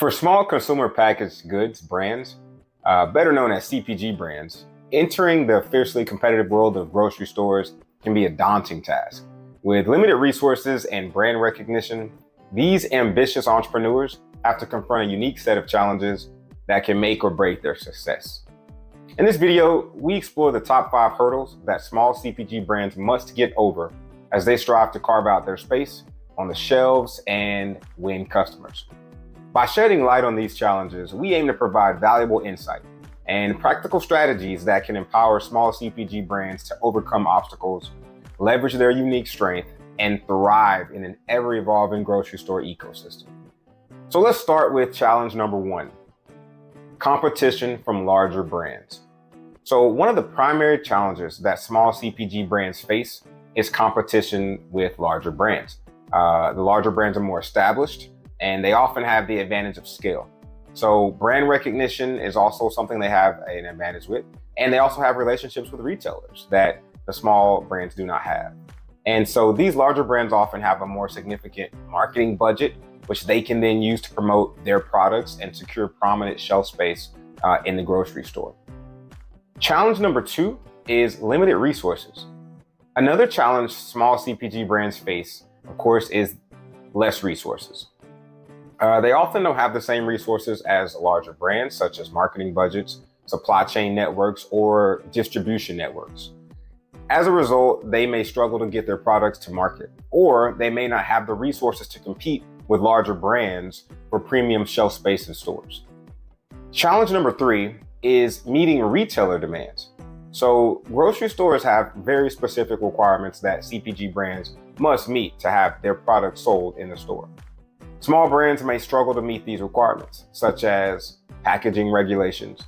For small consumer packaged goods brands, better known as CPG brands, entering the fiercely competitive world of grocery stores can be a daunting task. With limited resources and brand recognition, these ambitious entrepreneurs have to confront a unique set of challenges that can make or break their success. In this video, we explore the top 5 hurdles that small CPG brands must get over as they strive to carve out their space on the shelves and win customers. By shedding light on these challenges, we aim to provide valuable insight and practical strategies that can empower small CPG brands to overcome obstacles, leverage their unique strength, and thrive in an ever-evolving grocery store ecosystem. So let's start with challenge number 1, competition from larger brands. So one of the primary challenges that small CPG brands face is competition with larger brands. The larger brands are more established, and they often have the advantage of scale. So brand recognition is also something they have an advantage with. And they also have relationships with retailers that the small brands do not have. And so these larger brands often have a more significant marketing budget, which they can then use to promote their products and secure prominent shelf space in the grocery store. Challenge number 2 is limited resources. Another challenge small CPG brands face, of course, is less resources. They often don't have the same resources as larger brands, such as marketing budgets, supply chain networks, or distribution networks. As a result, they may struggle to get their products to market, or they may not have the resources to compete with larger brands for premium shelf space in stores. Challenge number 3 is meeting retailer demands. So grocery stores have very specific requirements that CPG brands must meet to have their products sold in the store. Small brands may struggle to meet these requirements, such as packaging regulations,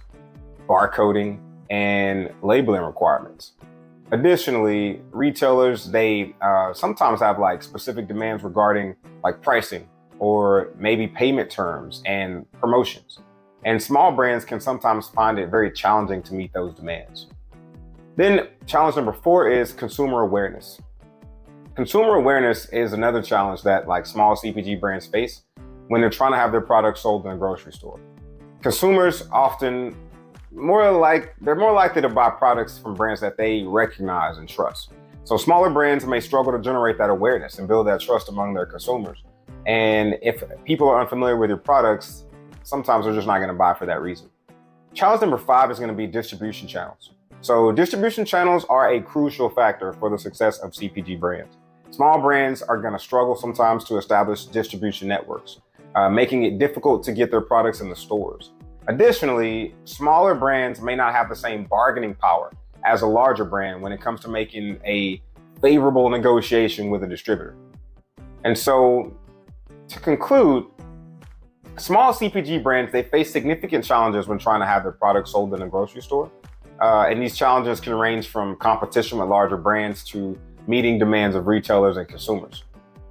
barcoding, and labeling requirements. Additionally, retailers, they sometimes have specific demands regarding pricing or maybe payment terms and promotions. And small brands can sometimes find it very challenging to meet those demands. Then challenge number 4 is consumer awareness. Consumer awareness is another challenge that small CPG brands face when they're trying to have their products sold in a grocery store. Consumers often more likely to buy products from brands that they recognize and trust. So smaller brands may struggle to generate that awareness and build that trust among their consumers. And if people are unfamiliar with your products, sometimes they're just not going to buy for that reason. Challenge number 5 is going to be distribution channels. So distribution channels are a crucial factor for the success of CPG brands. Small brands are going to struggle sometimes to establish distribution networks, making it difficult to get their products in the stores. Additionally, smaller brands may not have the same bargaining power as a larger brand when it comes to making a favorable negotiation with a distributor. And so, to conclude, small CPG brands, they face significant challenges when trying to have their products sold in a grocery store. And these challenges can range from competition with larger brands to meeting demands of retailers and consumers.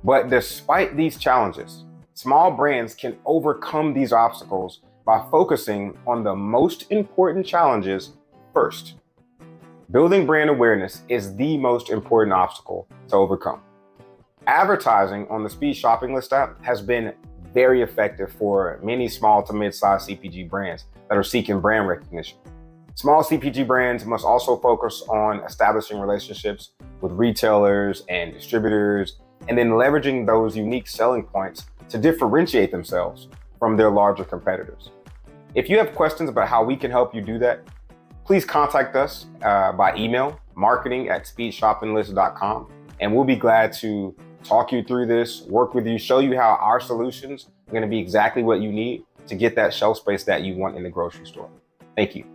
But despite these challenges, small brands can overcome these obstacles by focusing on the most important challenges first. Building brand awareness is the most important obstacle to overcome. Advertising on the Speed Shopping List app has been very effective for many small to mid-sized CPG brands that are seeking brand recognition. Small CPG brands must also focus on establishing relationships with retailers and distributors, and then leveraging those unique selling points to differentiate themselves from their larger competitors. If you have questions about how we can help you do that, please contact us by email, marketing@speedshoppinglist.com, and we'll be glad to talk you through this, work with you, show you how our solutions are going to be exactly what you need to get that shelf space that you want in the grocery store. Thank you.